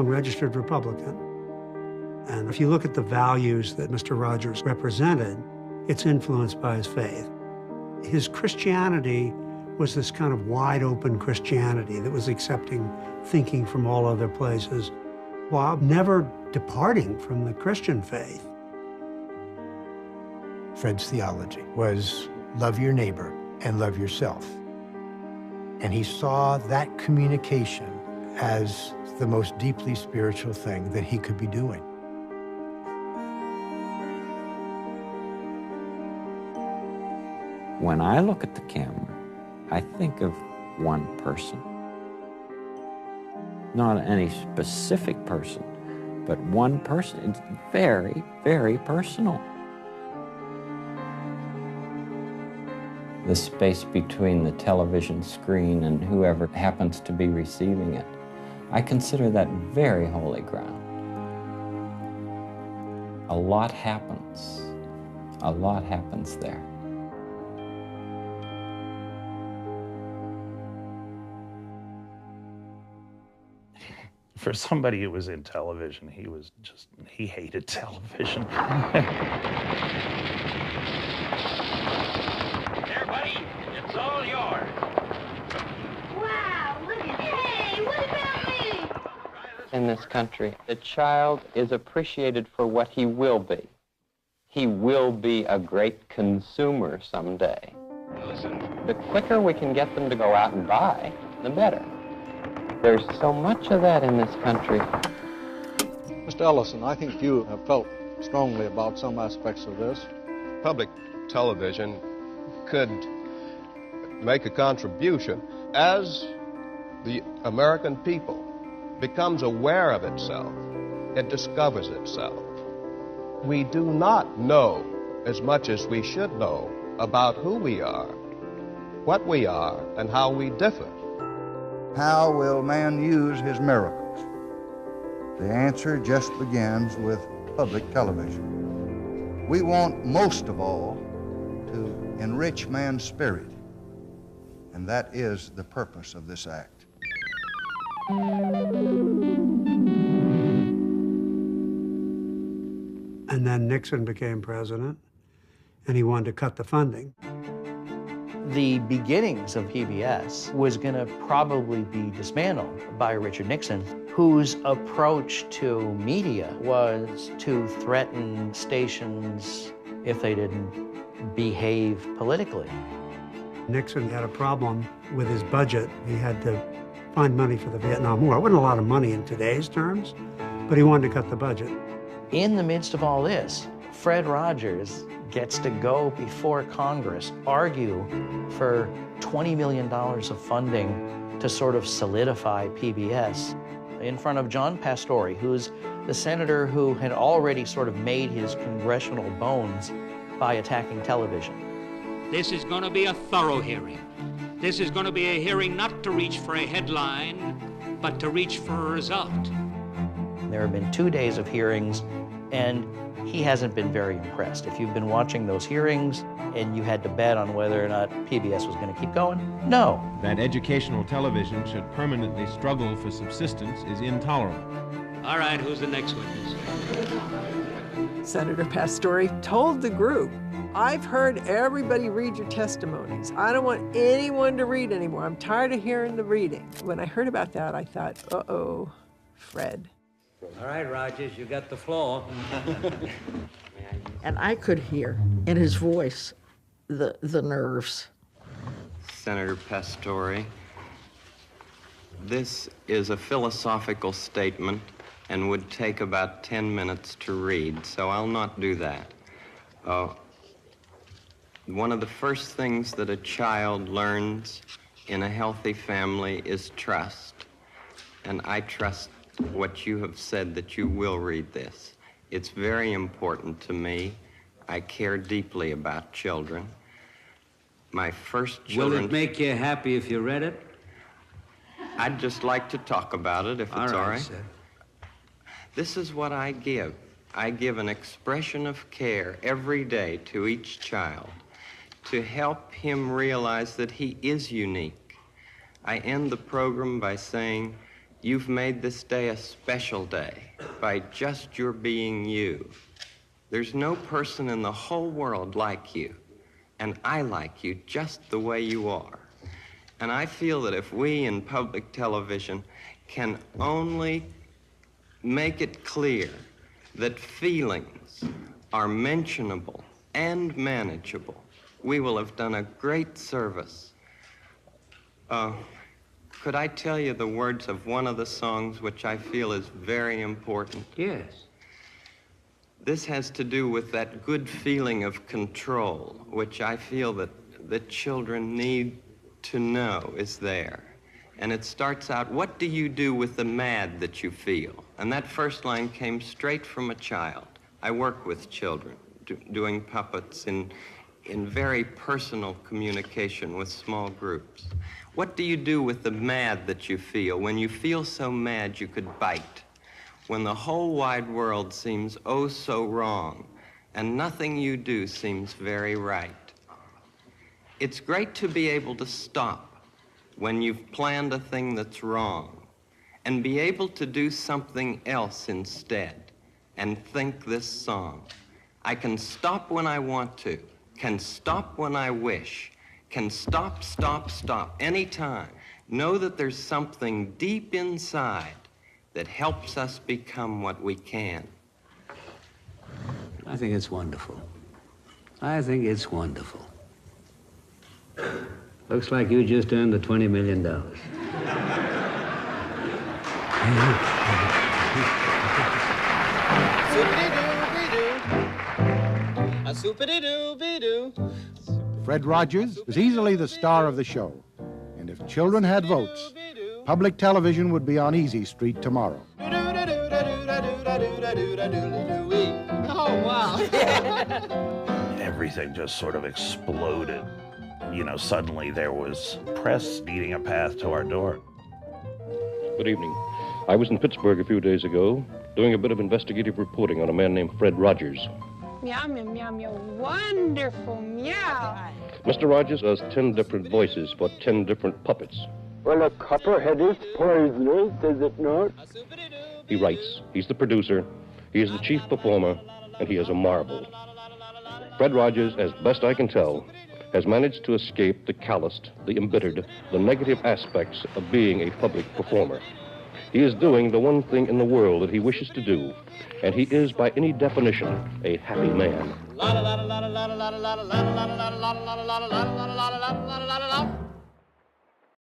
registered Republican. And if you look at the values that Mr. Rogers represented, it's influenced by his faith. His Christianity was this kind of wide open Christianity that was accepting thinking from all other places, while never departing from the Christian faith. Fred's theology was love your neighbor and love yourself. And he saw that communication as the most deeply spiritual thing that he could be doing. When I look at the camera, I think of one person. Not any specific person, but one person. It's very, very personal. The space between the television screen and whoever happens to be receiving it, I consider that very holy ground. A lot happens. A lot happens there. For somebody who was in television, he hated television. There, buddy, it's all yours. Wow, look at, hey, what about me? In this country, the child is appreciated for what he will be. He will be a great consumer someday. Listen. The quicker we can get them to go out and buy, the better. There's so much of that in this country. Mr. Ellison, I think you have felt strongly about some aspects of this. Public television could make a contribution as the American people becomes aware of itself, it discovers itself. We do not know as much as we should know about who we are, what we are, and how we differ. How will man use his miracles? The answer just begins with public television. We want most of all to enrich man's spirit, and that is the purpose of this act. And then Nixon became president, and he wanted to cut the funding. The beginnings of PBS was going to probably be dismantled by Richard Nixon, whose approach to media was to threaten stations if they didn't behave politically. Nixon had a problem with his budget. He had to find money for the Vietnam War. It wasn't a lot of money in today's terms, but he wanted to cut the budget. In the midst of all this, Fred Rogers gets to go before Congress, argue for $20 million of funding to sort of solidify PBS in front of John Pastore, who's the senator who had already sort of made his congressional bones by attacking television. This is going to be a thorough hearing. This is going to be a hearing not to reach for a headline, but to reach for a result. There have been 2 days of hearings, and he hasn't been very impressed. If you've been watching those hearings and you had to bet on whether or not PBS was going to keep going, no. That educational television should permanently struggle for subsistence is intolerable. All right, who's the next witness? Senator Pastore told the group, I've heard everybody read your testimonies. I don't want anyone to read anymore. I'm tired of hearing the reading. When I heard about that, I thought, uh-oh, Fred. All right, Rogers, you got the floor. And I could hear in his voice the nerves. Senator Pastore, this is a philosophical statement and would take about 10 minutes to read, so I'll not do that. One of the first things that a child learns in a healthy family is trust, and I trust what you have said that you will read this. It's very important to me. I care deeply about children. My first children... Will it make you happy if you read it? I'd just like to talk about it, if it's all right. Sir. This is what I give. I give an expression of care every day to each child to help him realize that he is unique. I end the program by saying, You've made this day a special day by just your being you. There's no person in the whole world like you, and I like you just the way you are. And I feel that if we in public television can only make it clear that feelings are mentionable and manageable, we will have done a great service. Could I tell you the words of one of the songs which I feel is very important? Yes. This has to do with that good feeling of control, which I feel that the children need to know is there. And it starts out, what do you do with the mad that you feel? And that first line came straight from a child. I work with children, doing puppets in very personal communication with small groups. What do you do with the mad that you feel when you feel so mad you could bite? When the whole wide world seems oh so wrong and nothing you do seems very right. It's great to be able to stop when you've planned a thing that's wrong and be able to do something else instead and think this song. I can stop when I want to, can stop when I wish, can stop, stop, stop anytime. Know that there's something deep inside that helps us become what we can. I think it's wonderful. I think it's wonderful. Looks like you just earned the $20 million. Fred Rogers was easily the star of the show. And if children had votes, public television would be on Easy Street tomorrow. Oh, wow. Everything just sort of exploded. You know, suddenly there was press needing a path to our door. Good evening. I was in Pittsburgh a few days ago doing a bit of investigative reporting on a man named Fred Rogers. Meow, meow, meow, meow. Wonderful meow. Mr. Rogers does 10 different voices for 10 different puppets. Well, a copperhead is poisonous, is it not? He writes, he's the producer, he is the chief performer, and he is a marvel. Fred Rogers, as best I can tell, has managed to escape the calloused, the embittered, the negative aspects of being a public performer. He is doing the one thing in the world that he wishes to do, and he is, by any definition, a happy man.